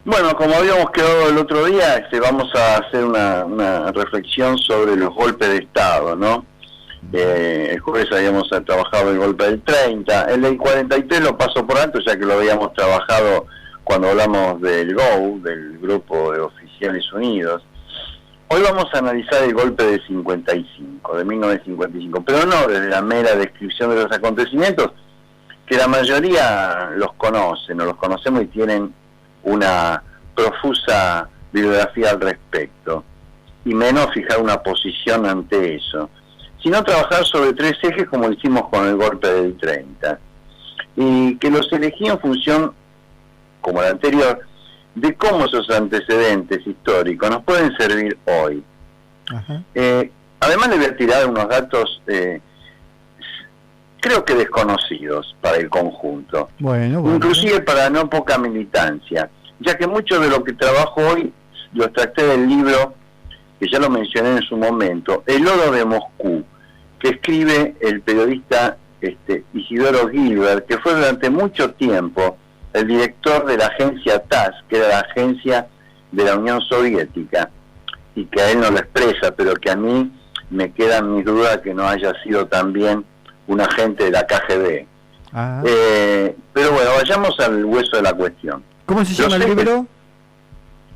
Bueno, como habíamos quedado el otro día, vamos a hacer una reflexión sobre los golpes de Estado, ¿no? El jueves habíamos trabajado el golpe del 30, el del 43 lo paso por alto, ya que lo habíamos trabajado cuando hablamos del GO, del Grupo de Oficiales Unidos. Hoy vamos a analizar el golpe de 55, de 1955, pero no desde la mera descripción de los acontecimientos, que la mayoría los conocen, o los conocemos y tienen una profusa bibliografía al respecto, y menos fijar una posición ante eso, sino trabajar sobre tres ejes como lo hicimos con el golpe del 30, y que los elegí en función, como el anterior, de cómo esos antecedentes históricos nos pueden servir hoy. Además le voy a tirar unos datos creo que desconocidos para el conjunto, inclusive para no poca militancia, ya que mucho de lo que trabajo hoy lo extracté del libro que ya lo mencioné en su momento, El Lodo de Moscú, que escribe el periodista Isidoro Gilbert, que fue durante mucho tiempo el director de la agencia TASS, que era la agencia de la Unión Soviética, y que a él no lo expresa, pero que a mí me quedan mis dudas que no haya sido también un agente de la KGB. Pero bueno, vayamos al hueso de la cuestión. ¿Cómo se llama el libro?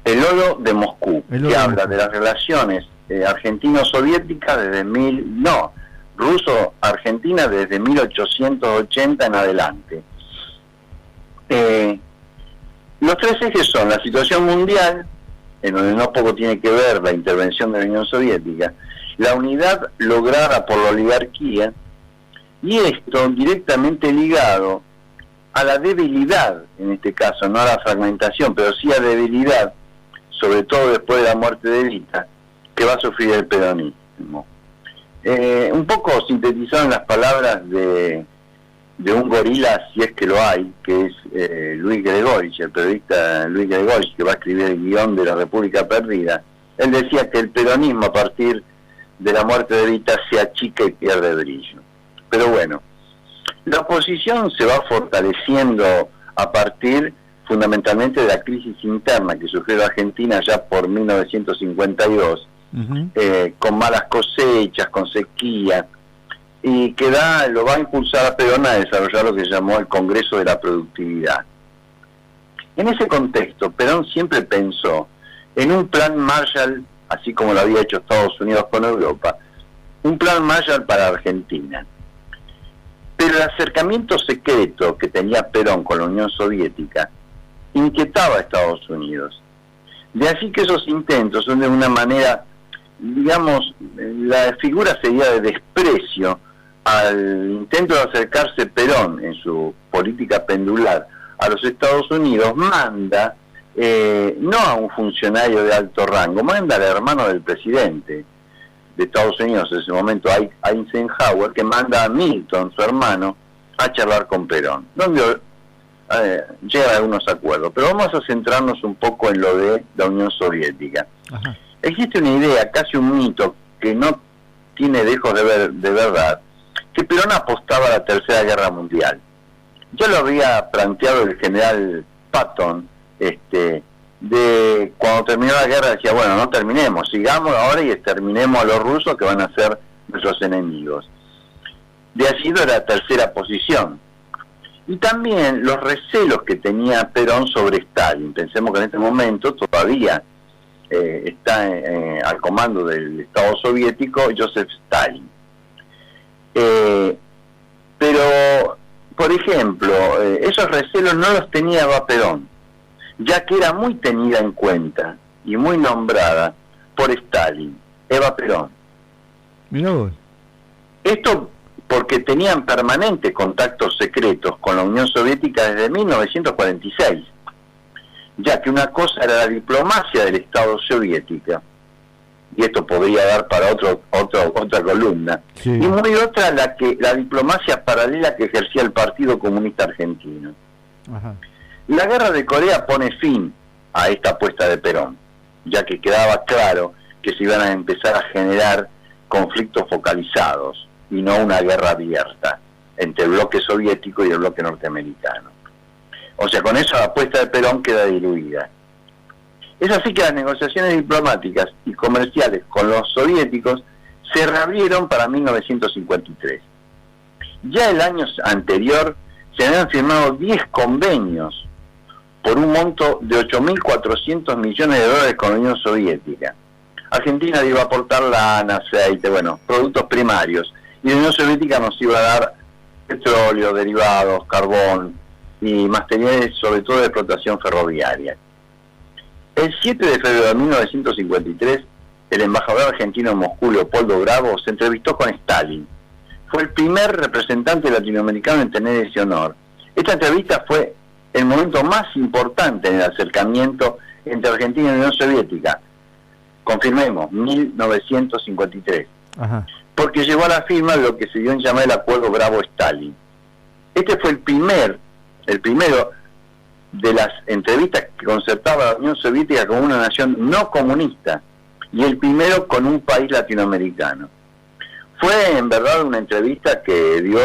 El Lodo de Moscú, que habla de las relaciones argentino-soviéticas desde ruso-argentina desde 1880 en adelante. Los tres ejes son la situación mundial, en donde no poco tiene que ver la intervención de la Unión Soviética, la unidad lograda por la oligarquía, y esto directamente ligado a la debilidad, en este caso, no a la fragmentación, pero sí a debilidad, sobre todo después de la muerte de Evita, que va a sufrir el peronismo. Un poco sintetizado en las palabras de un gorila, si es que lo hay, que es Luis Gregorich, el periodista Luis Gregorich, que va a escribir el guión de La República Perdida. Él decía que el peronismo a partir de la muerte de Evita se achica y pierde brillo. Pero bueno, la oposición se va fortaleciendo a partir fundamentalmente de la crisis interna que sufrió la Argentina ya por 1952, con malas cosechas, con sequía, y que lo va a impulsar a Perón a desarrollar lo que llamó el Congreso de la Productividad. En ese contexto, Perón siempre pensó en un plan Marshall, así como lo había hecho Estados Unidos con Europa, un plan Marshall para Argentina. Pero el acercamiento secreto que tenía Perón con la Unión Soviética inquietaba a Estados Unidos. De así que esos intentos son de una manera, digamos, la figura sería de desprecio al intento de acercarse Perón en su política pendular a los Estados Unidos, manda no a un funcionario de alto rango, manda al hermano del presidente de Estados Unidos en ese momento, Eisenhower, que manda a Milton, su hermano, a charlar con Perón, donde llegan a algunos acuerdos. Pero vamos a centrarnos un poco en lo de la Unión Soviética. Existe una idea, casi un mito, que no tiene dejos de verdad, que Perón apostaba a la Tercera Guerra Mundial. Ya lo había planteado el general Patton, de cuando terminó la guerra decía, bueno, no terminemos, sigamos ahora y exterminemos a los rusos que van a ser nuestros enemigos. De allí de la tercera posición. Y también los recelos que tenía Perón sobre Stalin. Pensemos que en este momento todavía está al comando del Estado soviético Joseph Stalin. Pero, por ejemplo, esos recelos no los tenía Eva Perón, ya que era muy tenida en cuenta y muy nombrada por Stalin, Eva Perón. Mirá vos. Esto porque tenían permanentes contactos secretos con la Unión Soviética desde 1946, ya que una cosa era la diplomacia del Estado soviético, y esto podría dar para otra columna, y muy otra la diplomacia paralela que ejercía el Partido Comunista Argentino. La guerra de Corea pone fin a esta apuesta de Perón, ya que quedaba claro que se iban a empezar a generar conflictos focalizados y no una guerra abierta entre el bloque soviético y el bloque norteamericano. O sea, con eso la apuesta de Perón queda diluida. Es así que las negociaciones diplomáticas y comerciales con los soviéticos se reabrieron para 1953. Ya el año anterior se habían firmado 10 convenios por un monto de 8.400 millones de dólares con la Unión Soviética. Argentina iba a aportar lana, aceite, productos primarios, y la Unión Soviética nos iba a dar petróleo, derivados, carbón y materiales, sobre todo de explotación ferroviaria. El 7 de febrero de 1953, el embajador argentino en Moscú, Leopoldo Bravo, se entrevistó con Stalin. Fue el primer representante latinoamericano en tener ese honor. Esta entrevista fue el momento más importante en el acercamiento entre Argentina y la Unión Soviética. Confirmemos, 1953. Ajá. Porque llegó a la firma de lo que se dio en llamar el Acuerdo Bravo-Stalin. Este fue el primero de las entrevistas que concertaba a la Unión Soviética como una nación no comunista, y el primero con un país latinoamericano. Fue en verdad una entrevista que dio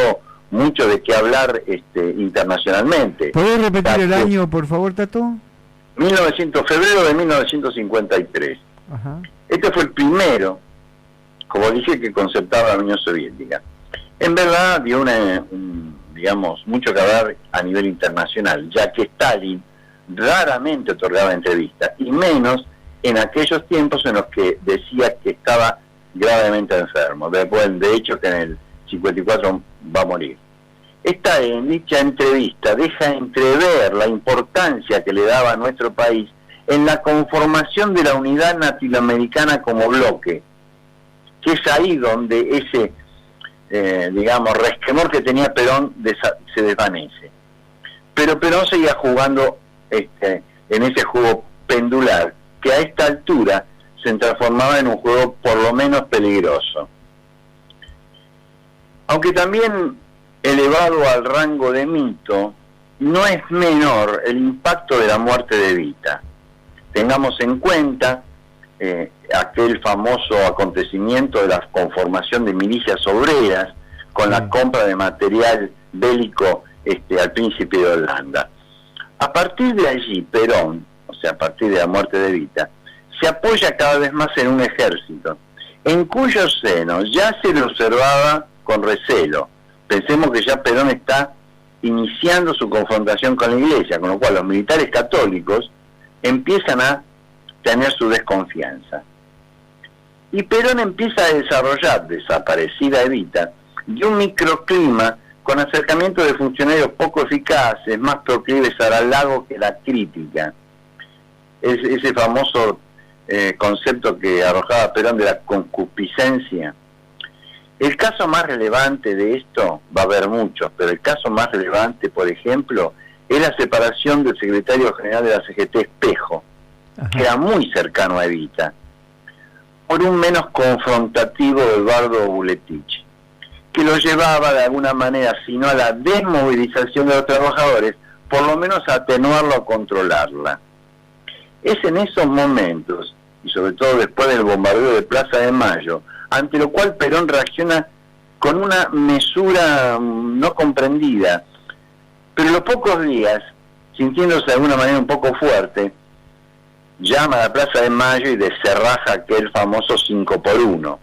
mucho de qué hablar internacionalmente. ¿Podés repetir el año, por favor, Tato? Febrero de 1953. Ajá. Este fue el primero, como dije, que concertaba la Unión Soviética. En verdad dio mucho que hablar a nivel internacional, ya que Stalin raramente otorgaba entrevistas, y menos en aquellos tiempos en los que decía que estaba gravemente enfermo. De hecho, que en el 54 va a morir. En dicha entrevista deja entrever la importancia que le daba a nuestro país en la conformación de la unidad latinoamericana como bloque, que es ahí donde ese resquemor que tenía Perón se desvanece. Pero Perón seguía jugando en ese juego pendular, que a esta altura se transformaba en un juego por lo menos peligroso. Aunque también elevado al rango de mito, no es menor el impacto de la muerte de Evita. Tengamos en cuenta aquel famoso acontecimiento de la conformación de milicias obreras con la compra de material bélico al príncipe de Holanda. A partir de allí, Perón, a partir de la muerte de Evita, se apoya cada vez más en un ejército, en cuyo seno ya se le observaba con recelo. Pensemos que ya Perón está iniciando su confrontación con la Iglesia, con lo cual los militares católicos empiezan a tener su desconfianza. Y Perón empieza a desarrollar, desaparecida Evita, y un microclima con acercamiento de funcionarios poco eficaces, más proclives al halago que la crítica. Ese famoso concepto que arrojaba Perón de la concupiscencia. El caso más relevante de esto, va a haber muchos, pero el caso más relevante, por ejemplo, es la separación del secretario general de la CGT, Espejo, que era muy cercano a Evita, por un menos confrontativo Eduardo Buletich, que lo llevaba de alguna manera, si no a la desmovilización de los trabajadores, por lo menos a atenuarla o controlarla. Es en esos momentos, y sobre todo después del bombardeo de Plaza de Mayo, ante lo cual Perón reacciona con una mesura no comprendida, pero en los pocos días, sintiéndose de alguna manera un poco fuerte, llama a la Plaza de Mayo y descerraja aquel famoso 5x1.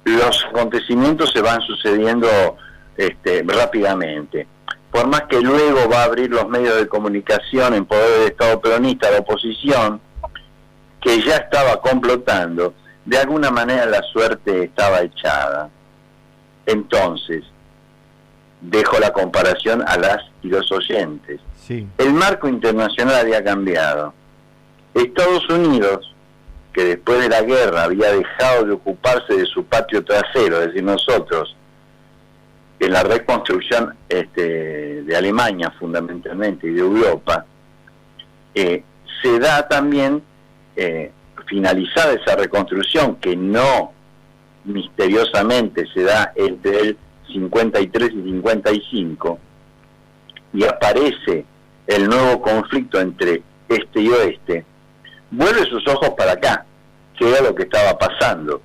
Los acontecimientos se van sucediendo rápidamente. Por más que luego va a abrir los medios de comunicación en poder del Estado peronista, la oposición, que ya estaba complotando, de alguna manera la suerte estaba echada. Entonces, dejo la comparación a las y los oyentes. Sí. El marco internacional había cambiado. Estados Unidos, que después de la guerra había dejado de ocuparse de su patio trasero, es decir, nosotros, en la reconstrucción de Alemania fundamentalmente y de Europa, se da también finalizada esa reconstrucción, que no misteriosamente se da entre el 53 y 55, y aparece el nuevo conflicto entre este y oeste, vuelve sus ojos para acá, que era lo que estaba pasando,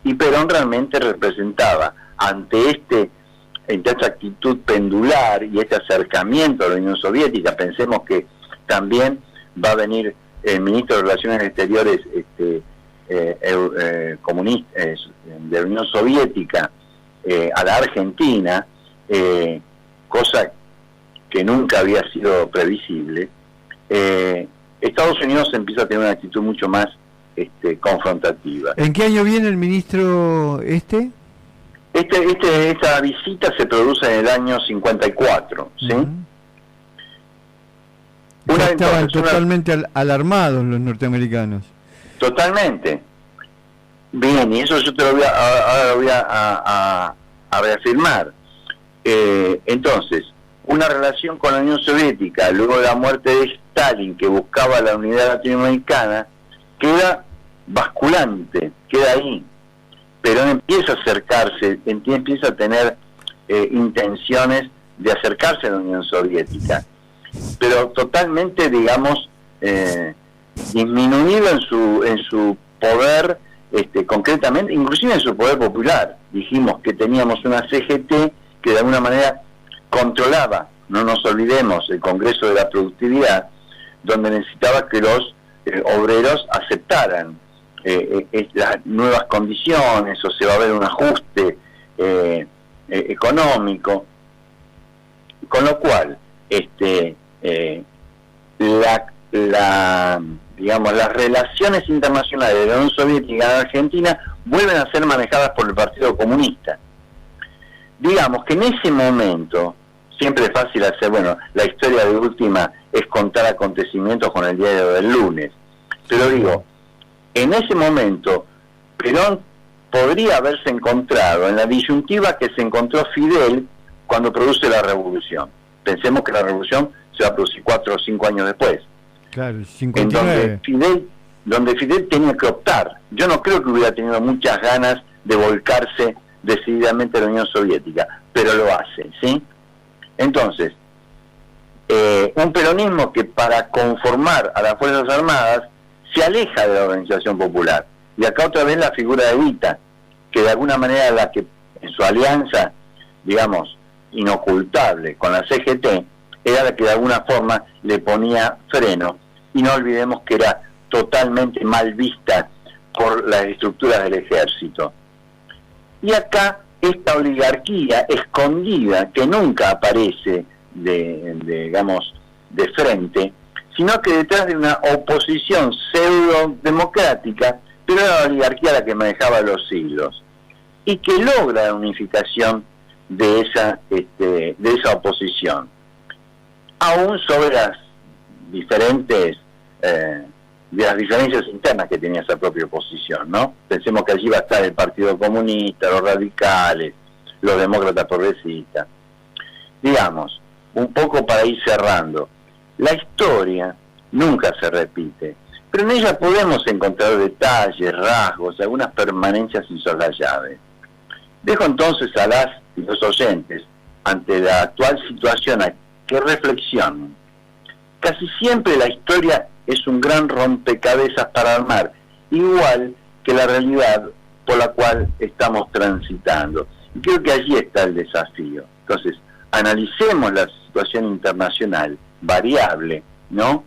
y Perón realmente representaba ante esta actitud pendular y este acercamiento a la Unión Soviética. Pensemos que también va a venir el ministro de Relaciones Exteriores comunista de la Unión Soviética a la Argentina, cosa que nunca había sido previsible, Estados Unidos empieza a tener una actitud mucho más confrontativa. ¿En qué año viene el ministro Esta visita se produce en el año 54, ¿sí? Estaban totalmente alarmados los norteamericanos. Totalmente. Bien, y eso yo te lo voy a reafirmar. Entonces, una relación con la Unión Soviética, luego de la muerte de Stalin, que buscaba la unidad latinoamericana, queda basculante, queda ahí. Pero empieza a acercarse, empieza a tener intenciones de acercarse a la Unión Soviética, pero totalmente, digamos, disminuido en su poder, concretamente, inclusive en su poder popular. Dijimos que teníamos una CGT que de alguna manera controlaba, no nos olvidemos, el Congreso de la Productividad, donde necesitaba que los obreros aceptaran las nuevas condiciones, o se va a ver un ajuste económico, con lo cual digamos, las relaciones internacionales de la Unión Soviética en Argentina vuelven a ser manejadas por el Partido Comunista. Digamos que en ese momento, siempre es fácil hacer, bueno, la historia de última es contar acontecimientos con el diario del lunes, pero digo, en ese momento Perón podría haberse encontrado en la disyuntiva que se encontró Fidel cuando produce la revolución. Pensemos que la revolución se va a producir 4 o 5 años después. Claro, 59. Donde Fidel tenía que optar. Yo no creo que hubiera tenido muchas ganas de volcarse decididamente a la Unión Soviética, pero lo hace, ¿sí? Entonces, un peronismo que para conformar a las Fuerzas Armadas se aleja de la organización popular. Y acá otra vez la figura de Evita, que de alguna manera la que en su alianza, digamos, inocultable con la CGT, era la que de alguna forma le ponía freno. Y no olvidemos que era totalmente mal vista por las estructuras del ejército. Y acá esta oligarquía escondida, que nunca aparece digamos, de frente, sino que detrás de una oposición pseudo-democrática, pero era la oligarquía la que manejaba los hilos, y que logra la unificación de esa oposición, aún sobre las diferentes de las diferencias internas que tenía esa propia oposición, ¿no? Pensemos que allí va a estar el Partido Comunista, los radicales, los demócratas progresistas. Digamos, un poco para ir cerrando, la historia nunca se repite, pero en ella podemos encontrar detalles, rasgos, algunas permanencias insoslayables. Dejo entonces a las y los oyentes, ante la actual situación, a que reflexionen. Casi siempre la historia es un gran rompecabezas para armar, igual que la realidad por la cual estamos transitando. Y creo que allí está el desafío. Entonces, analicemos la situación internacional, variable, ¿no?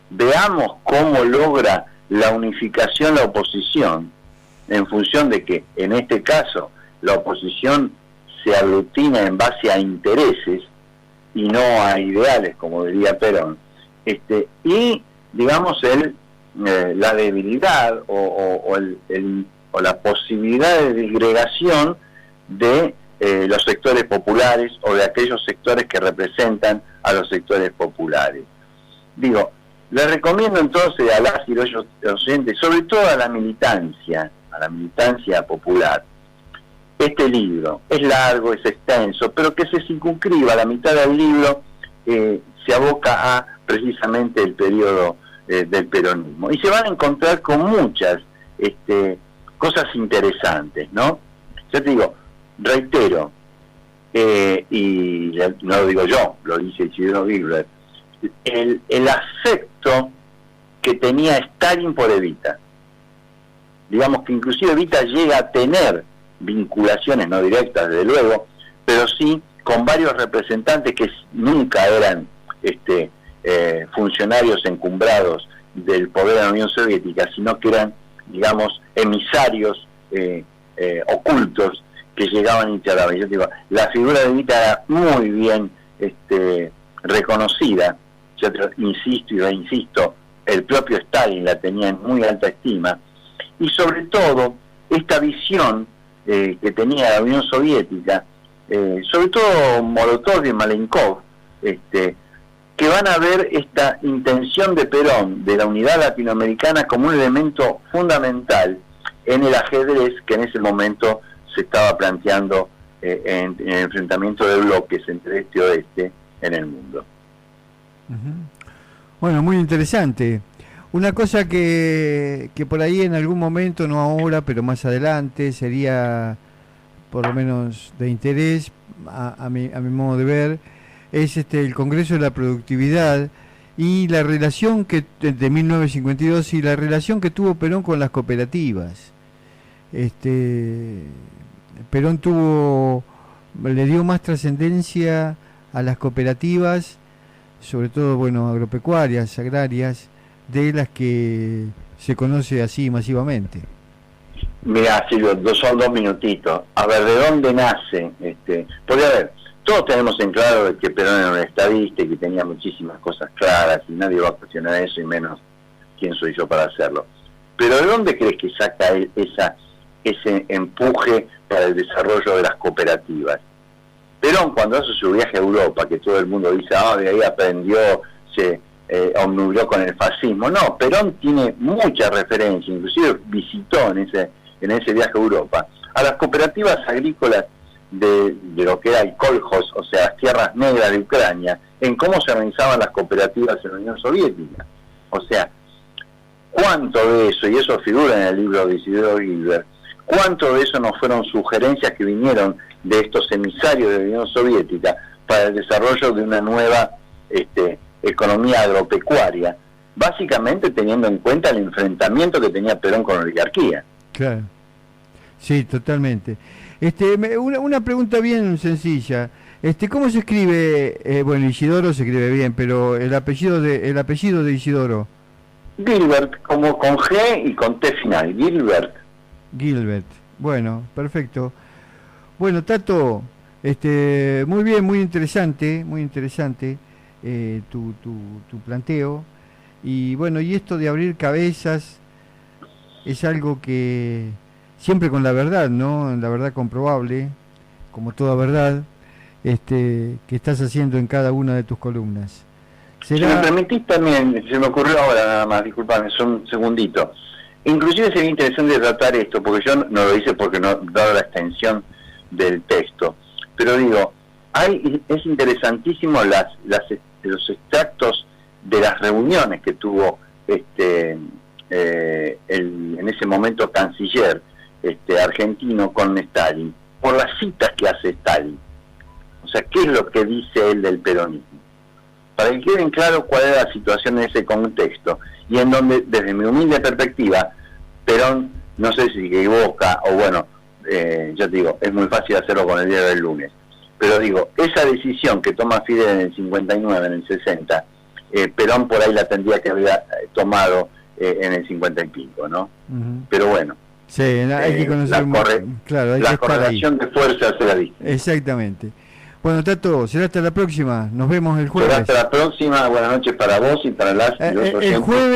Veamos cómo logra la unificación la oposición, en función de que, en este caso, la oposición se aglutina en base a intereses y no a ideales, como diría Perón, y digamos la debilidad o la posibilidad de disgregación de los sectores populares o de aquellos sectores que representan a los sectores populares. Digo, les recomiendo entonces a las y los oyentes, sobre todo a la militancia popular, este libro. Es largo, es extenso, pero que se circunscriba, la mitad del libro se aboca a precisamente el periodo del peronismo. Y se van a encontrar con muchas cosas interesantes, ¿no? Yo te digo, reitero, y no lo digo yo, lo dice Isidro Gilbert, el afecto que tenía Stalin por Evita. Digamos que inclusive Evita llega a tener vinculaciones, no directas desde luego, pero sí con varios representantes que nunca eran funcionarios encumbrados del poder de la Unión Soviética, sino que eran, digamos, emisarios ocultos que llegaban y charlaban. Yo digo, la figura de Evita era muy bien reconocida, yo insisto y reinsisto, el propio Stalin la tenía en muy alta estima, y sobre todo esta visión que tenía la Unión Soviética, sobre todo Molotov y Malenkov, que van a ver esta intención de Perón de la unidad latinoamericana como un elemento fundamental en el ajedrez que en ese momento se estaba planteando en el enfrentamiento de bloques entre este y oeste en el mundo. Bueno, muy interesante. Una cosa que por ahí en algún momento, no ahora, pero más adelante, sería por lo menos de interés a mi modo de ver, es el Congreso de la Productividad y la relación que de 1952 y la relación que tuvo Perón con las cooperativas. Perón le dio más trascendencia a las cooperativas, sobre todo, bueno, agropecuarias, agrarias, de las que se conoce así masivamente. Mira, Silvio, son 2 minutitos. A ver, ¿de dónde nace? Porque, a ver, todos tenemos en claro de que Perón era un estadista y que tenía muchísimas cosas claras, y nadie va a cuestionar eso, y menos quién soy yo para hacerlo. Pero ¿de dónde crees que saca ese empuje para el desarrollo de las cooperativas? Perón, cuando hace su viaje a Europa, que todo el mundo dice, de ahí aprendió, se obnubiló con el fascismo. No, Perón tiene mucha referencia, inclusive visitó en ese viaje a Europa a las cooperativas agrícolas de lo que era el Kolkhoz, o sea, las tierras negras de Ucrania, en cómo se organizaban las cooperativas en la Unión Soviética. O sea, cuánto de eso, y eso figura en el libro de Isidoro Gilbert, cuánto de eso no fueron sugerencias que vinieron de estos emisarios de la Unión Soviética para el desarrollo de una nueva economía agropecuaria, básicamente teniendo en cuenta el enfrentamiento que tenía Perón con la oligarquía. Claro, sí, totalmente. Una pregunta bien sencilla. ¿Cómo se escribe? Bueno, Isidoro se escribe bien, pero el apellido de Isidoro. Gilbert, como con G y con T final. Gilbert. Bueno, perfecto. Bueno, Tato, muy bien, muy interesante tu planteo. Y bueno, y esto de abrir cabezas es algo que siempre con la verdad, ¿no? La verdad comprobable, como toda verdad, que estás haciendo en cada una de tus columnas. Si me permitís también, se me ocurrió ahora nada más, disculpame, un segundito. Inclusive sería interesante tratar esto, porque yo no lo hice porque no dado la extensión del texto, pero digo, es interesantísimo los extractos de las reuniones que tuvo en ese momento canciller argentino con Stalin, por las citas que hace Stalin. O sea, ¿qué es lo que dice él del peronismo? Para que queden claro cuál era la situación en ese contexto, y en donde, desde mi humilde perspectiva, Perón, no sé si se equivoca, o bueno, yo te digo, es muy fácil hacerlo con el diario del lunes, pero digo, esa decisión que toma Fidel en el 59, en el 60, Perón por ahí la tendría que haber tomado en el 50 y pico, ¿no? Pero bueno, sí, hay que conocer la correlación de fuerzas se la dice. Exactamente. Bueno, Tato, será hasta la próxima. Nos vemos el jueves. Será hasta la próxima. Buenas noches para vos y para las y los oyentes. El jueves.